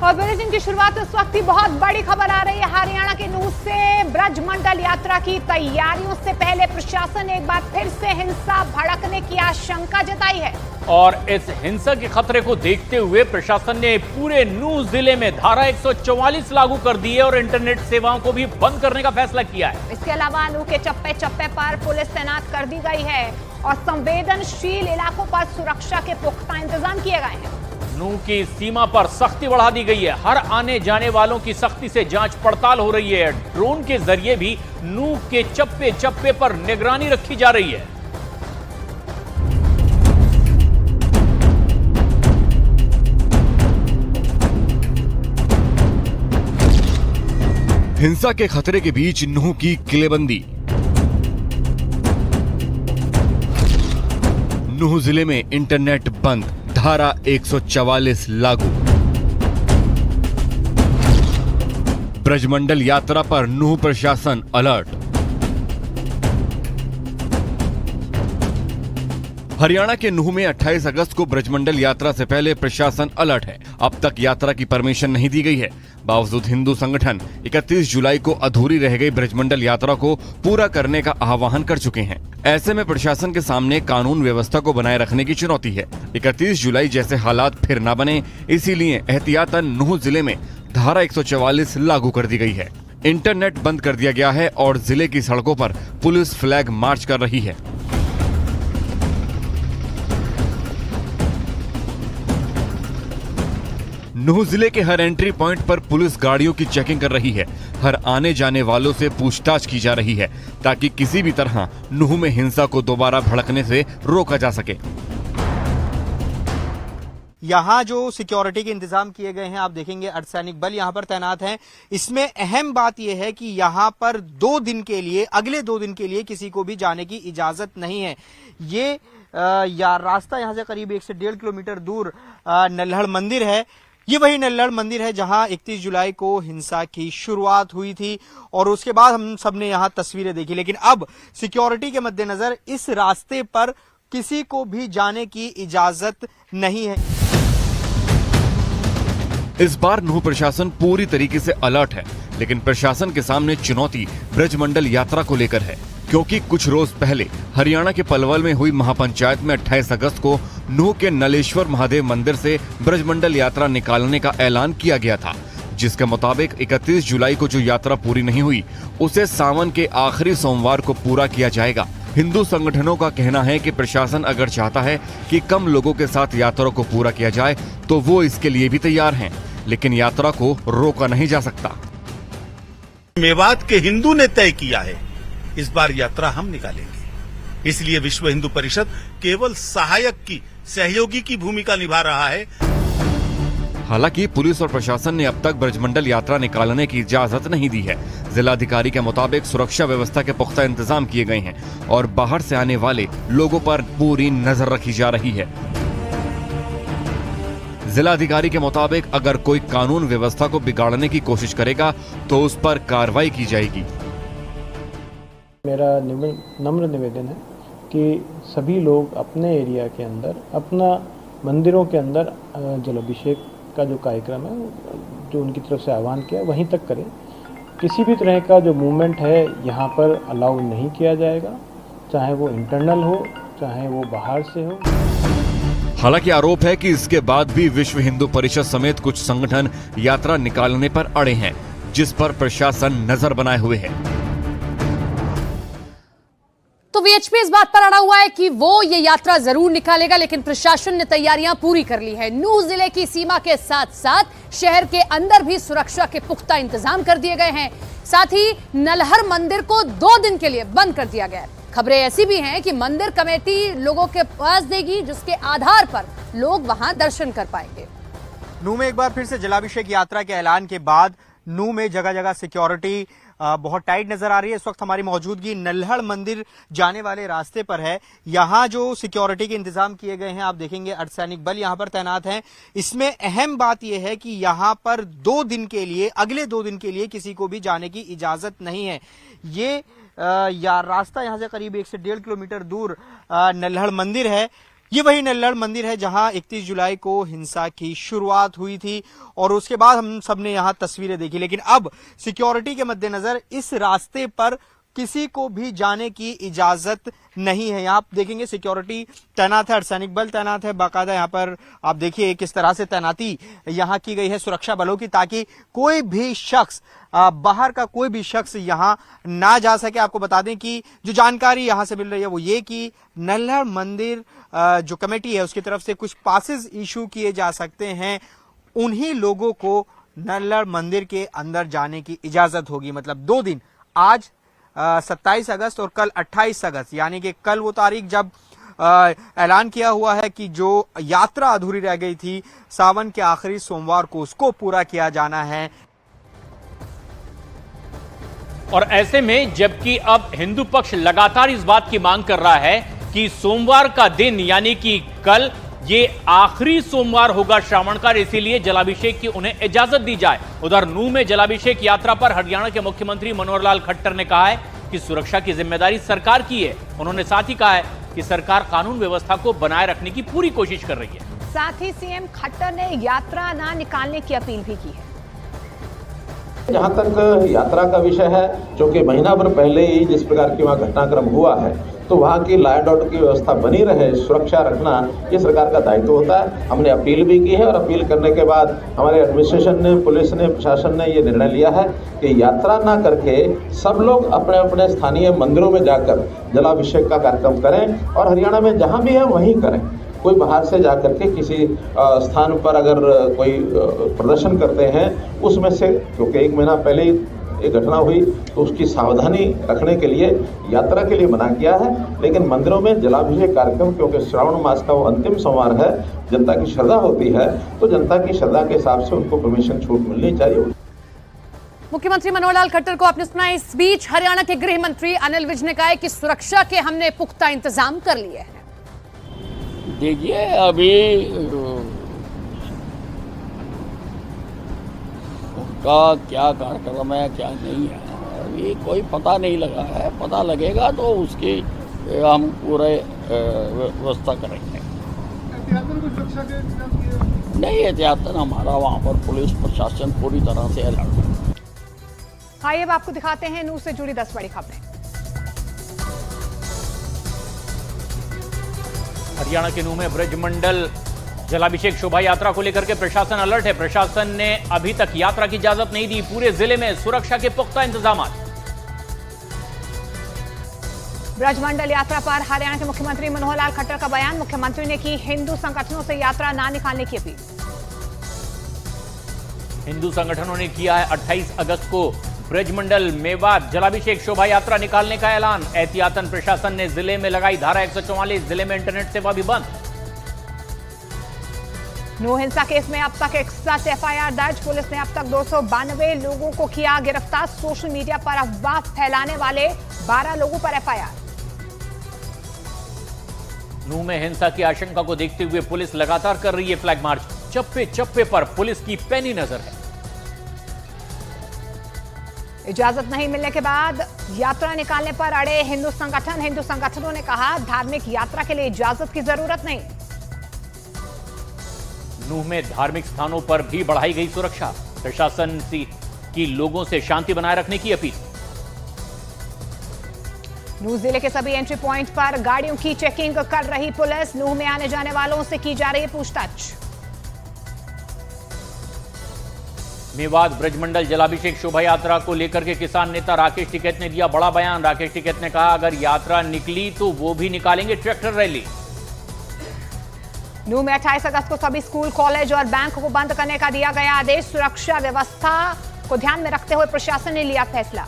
और बुलेटिन की शुरुआत इस वक्त ही बहुत बड़ी खबर आ रही है हरियाणा के नूह से। ब्रजमंडल यात्रा की तैयारियों से पहले प्रशासन ने एक बार फिर से हिंसा भड़कने की आशंका जताई है और इस हिंसा के खतरे को देखते हुए प्रशासन ने पूरे नूह जिले में धारा 144 लागू कर दी है और इंटरनेट सेवाओं को भी बंद करने का फैसला किया है। इसके अलावा नूह के चप्पे चप्पे पर पुलिस तैनात कर दी गई है और संवेदनशील इलाकों पर सुरक्षा के पुख्ता इंतजाम किए गए हैं। नूह की सीमा पर सख्ती बढ़ा दी गई है। हर आने जाने वालों की सख्ती से जांच पड़ताल हो रही है। ड्रोन के जरिए भी नूह के चप्पे चप्पे पर निगरानी रखी जा रही है। हिंसा के खतरे के बीच नूह की किलेबंदी। नूह जिले में इंटरनेट बंद, धारा 144 लागू। ब्रजमंडल यात्रा पर नूह प्रशासन अलर्ट। हरियाणा के नूह में 28 अगस्त को ब्रजमंडल यात्रा से पहले प्रशासन अलर्ट है। अब तक यात्रा की परमिशन नहीं दी गई है। बावजूद हिंदू संगठन 31 जुलाई को अधूरी रह गई ब्रजमंडल यात्रा को पूरा करने का आह्वान कर चुके हैं। ऐसे में प्रशासन के सामने कानून व्यवस्था को बनाए रखने की चुनौती है। 31 जुलाई जैसे हालात फिर न बने, इसीलिए एहतियातन नूह जिले में धारा 144 लागू कर दी गई है। इंटरनेट बंद कर दिया गया है और जिले की सड़कों पर पुलिस फ्लैग मार्च कर रही है। नूह जिले के हर एंट्री पॉइंट पर पुलिस गाड़ियों की चेकिंग कर रही है। हर आने जाने वालों से पूछताछ की जा रही है ताकि किसी भी तरह नूह में हिंसा को दोबारा भड़कने से रोका जा सके। यहाँ जो सिक्योरिटी के इंतजाम किए गए हैं, आप देखेंगे अर्धसैनिक बल यहाँ पर तैनात हैं। इसमें अहम बात यह है कि यहाँ पर 2 दिन के लिए, अगले 2 दिन के लिए किसी को भी जाने की इजाजत नहीं है। ये रास्ता यहाँ से करीब 1 से 1.5 किलोमीटर दूर नल्हड़ मंदिर है। ये वही नल्हड़ मंदिर है जहां 31 जुलाई को हिंसा की शुरुआत हुई थी और उसके बाद हम सबने यहां तस्वीरें देखी। लेकिन अब सिक्योरिटी के मद्देनजर इस रास्ते पर किसी को भी जाने की इजाजत नहीं है। इस बार नूह प्रशासन पूरी तरीके से अलर्ट है, लेकिन प्रशासन के सामने चुनौती ब्रजमंडल यात्रा को लेकर है, क्योंकि कुछ रोज पहले हरियाणा के पलवल में हुई महापंचायत में 28 अगस्त को नूह के नलेश्वर महादेव मंदिर से ब्रजमंडल यात्रा निकालने का ऐलान किया गया था, जिसके मुताबिक 31 जुलाई को जो यात्रा पूरी नहीं हुई उसे सावन के आखिरी सोमवार को पूरा किया जाएगा। हिंदू संगठनों का कहना है कि प्रशासन अगर चाहता है कि कम लोगों के साथ यात्रा को पूरा किया जाए तो वो इसके लिए भी तैयार हैं, लेकिन यात्रा को रोका नहीं जा सकता। मेवात के हिंदू ने तय किया है इस बार यात्रा हम निकालेंगे, इसलिए विश्व हिंदू परिषद केवल सहायक की, सहयोगी की भूमिका निभा रहा है। हालांकि पुलिस और प्रशासन ने अब तक ब्रजमंडल यात्रा निकालने की इजाजत नहीं दी है। जिलाधिकारी के मुताबिक सुरक्षा व्यवस्था के पुख्ता इंतजाम किए गए हैं और बाहर से आने वाले लोगों पर पूरी नजर रखी जा रही है। जिलाधिकारी के मुताबिक अगर कोई कानून व्यवस्था को बिगाड़ने की कोशिश करेगा तो उस पर कार्रवाई की जाएगी। मेरा नम्र निवेदन है कि सभी लोग अपने एरिया के अंदर, अपना मंदिरों के अंदर जलाभिषेक का जो कार्यक्रम है, जो उनकी तरफ से आह्वान किया, वहीं तक करें। किसी भी तरह का जो मूवमेंट है यहाँ पर अलाउ नहीं किया जाएगा, चाहे वो इंटरनल हो, चाहे वो बाहर से हो। हालांकि आरोप है कि इसके बाद भी विश्व हिंदू परिषद समेत कुछ संगठन यात्रा निकालने पर अड़े हैं, जिस पर प्रशासन नजर बनाए हुए है। तो वीएचपी इस बात पर अड़ा हुआ है कि वो ये यात्रा जरूर निकालेगा, लेकिन प्रशासन ने तैयारियां पूरी कर ली है। नूह जिले की सीमा के साथ साथ शहर के अंदर भी सुरक्षा के पुख्ता इंतजाम कर दिए गए हैं। साथ ही नल्हड़ मंदिर को 2 दिन के लिए बंद कर दिया गया है। खबरें ऐसी भी हैं कि मंदिर कमेटी लोगों के पास देगी, जिसके आधार पर लोग वहां दर्शन कर पाएंगे। नूह में एक बार फिर से जलाभिषेक यात्रा के ऐलान के बाद नूह में जगह जगह सिक्योरिटी बहुत टाइट नजर आ रही है। इस वक्त हमारी मौजूदगी नल्हड़ मंदिर जाने वाले रास्ते पर है। यहाँ जो सिक्योरिटी के इंतजाम किए गए हैं, आप देखेंगे अर्धसैनिक बल यहाँ पर तैनात हैं। इसमें अहम बात यह है कि यहाँ पर 2 दिन के लिए, अगले 2 दिन के लिए किसी को भी जाने की इजाजत नहीं है। ये रास्ता यहाँ से करीब 1 से 1.5 किलोमीटर दूर नल्हड़ मंदिर है। ये वही नल्लड़ मंदिर है जहां 31 जुलाई को हिंसा की शुरुआत हुई थी और उसके बाद हम सबने यहां तस्वीरें देखी, लेकिन अब सिक्योरिटी के मद्देनजर इस रास्ते पर किसी को भी जाने की इजाजत नहीं है। यहाँ आप देखेंगे सिक्योरिटी तैनात है, अर्धसैनिक बल तैनात है, बाकायदा यहाँ पर आप देखिए किस तरह से तैनाती यहाँ की गई है सुरक्षा बलों की, ताकि कोई भी शख्स बाहर का कोई भी शख्स यहाँ ना जा सके। आपको बता दें कि जो जानकारी यहाँ से मिल रही है वो ये कि नल्लड़ मंदिर जो कमेटी है उसकी तरफ से कुछ पासेस इशू किए जा सकते हैं, उन्हीं लोगों को नल्लड़ मंदिर के अंदर जाने की इजाजत होगी। मतलब 2 दिन, आज 27 अगस्त और कल 28 अगस्त, यानी कि कल वो तारीख जब ऐलान किया हुआ है कि जो यात्रा अधूरी रह गई थी सावन के आखिरी सोमवार को, उसको पूरा किया जाना है। और ऐसे में जबकि अब हिंदू पक्ष लगातार इस बात की मांग कर रहा है कि सोमवार का दिन यानी कि कल ये आखिरी सोमवार होगा श्रावण का, इसीलिए जलाभिषेक की उन्हें इजाजत दी जाए। उधर नूंह में जलाभिषेक यात्रा पर हरियाणा के मुख्यमंत्री मनोहर लाल खट्टर ने कहा है कि सुरक्षा की जिम्मेदारी सरकार की है। उन्होंने साथ ही कहा है कि सरकार कानून व्यवस्था को बनाए रखने की पूरी कोशिश कर रही है। साथ ही सीएम खट्टर ने यात्रा ना निकालने की अपील भी की है। जहाँ तक यात्रा का विषय है, क्योंकि महीना भर पहले ही जिस प्रकार की वहाँ घटनाक्रम हुआ है, तो वहाँ की लॉ एंड ऑर्डर की व्यवस्था बनी रहे, सुरक्षा रखना ये सरकार का दायित्व होता है। हमने अपील भी की है और अपील करने के बाद हमारे एडमिनिस्ट्रेशन ने, पुलिस ने, प्रशासन ने ये निर्णय लिया है कि यात्रा ना करके सब लोग अपने अपने स्थानीय मंदिरों में जाकर जलाभिषेक का कार्यक्रम करें और हरियाणा में जहाँ भी है वहीं करें। कोई बाहर से जाकर के किसी स्थान पर अगर कोई प्रदर्शन करते हैं उसमें से, क्योंकि 1 महीना पहले ही एक घटना हुई, तो उसकी सावधानी रखने के लिए यात्रा के लिए मना किया है। लेकिन मंदिरों में जलाभिषेक कार्यक्रम, क्योंकि श्रावण मास का वो अंतिम सोमवार है, जनता की श्रद्धा होती है, तो जनता की श्रद्धा के हिसाब से उनको परमिशन छूट मिलनी चाहिए। मुख्यमंत्री मनोहर लाल खट्टर को आपने सुना। इस बीच हरियाणा के गृह मंत्री अनिल विज ने कहा है कि सुरक्षा के हमने पुख्ता इंतजाम कर लिए हैं। देखिए, अभी का क्या कार्यक्रम है क्या नहीं है अभी कोई पता नहीं लगा है। पता लगेगा तो उसकी हम पूरे व्यवस्था करेंगे। नहीं, एहतियातन हमारा वहाँ पर पुलिस प्रशासन पूरी तरह से अलर्ट है। आइए अब आपको दिखाते हैं नूंह से जुड़ी 10 बड़ी खबरें। हरियाणा के नूंह में ब्रजमंडल जलाभिषेक शोभा यात्रा को लेकर के प्रशासन अलर्ट है। प्रशासन ने अभी तक यात्रा की इजाजत नहीं दी। पूरे जिले में सुरक्षा के पुख्ता इंतजाम। ब्रजमंडल यात्रा पर हरियाणा के मुख्यमंत्री मनोहर लाल खट्टर का बयान। मुख्यमंत्री ने की हिंदू संगठनों से यात्रा ना निकालने की अपील। हिंदू संगठनों ने किया है 28 अगस्त को ब्रजमंडल मेवात जलाभिषेक शोभा यात्रा निकालने का ऐलान। एहतियातन प्रशासन ने जिले में लगाई धारा 144। जिले में इंटरनेट सेवा भी बंद। नूंह हिंसा केस में अब तक 61 एफआईआर दर्ज। पुलिस ने अब तक 292 लोगों को किया गिरफ्तार। सोशल मीडिया पर अफवाह फैलाने वाले 12 लोगों पर एफआईआर। नूंह में हिंसा की आशंका को देखते हुए पुलिस लगातार कर रही है फ्लैग मार्च। चप्पे चप्पे पर पुलिस की पैनी नजर है। इजाजत नहीं मिलने के बाद यात्रा निकालने पर अड़े हिंदू संगठन। हिंदू संगठनों ने कहा धार्मिक यात्रा के लिए इजाजत की जरूरत नहीं। नूंह में धार्मिक स्थानों पर भी बढ़ाई गई सुरक्षा। प्रशासन की लोगों से शांति बनाए रखने की अपील। नूंह जिले के सभी एंट्री पॉइंट पर गाड़ियों की चेकिंग कर रही पुलिस। नूंह में आने जाने वालों से की जा रही है पूछताछ। मेवात ब्रजमंडल जलाभिषेक शोभा यात्रा को लेकर के किसान नेता राकेश टिकैत ने दिया बड़ा बयान। राकेश टिकैत ने कहा अगर यात्रा निकली तो वो भी निकालेंगे ट्रैक्टर रैली। नूंह में 28 अगस्त को सभी स्कूल, कॉलेज और बैंक को बंद करने का दिया गया आदेश। सुरक्षा व्यवस्था को ध्यान में रखते हुए प्रशासन ने लिया फैसला।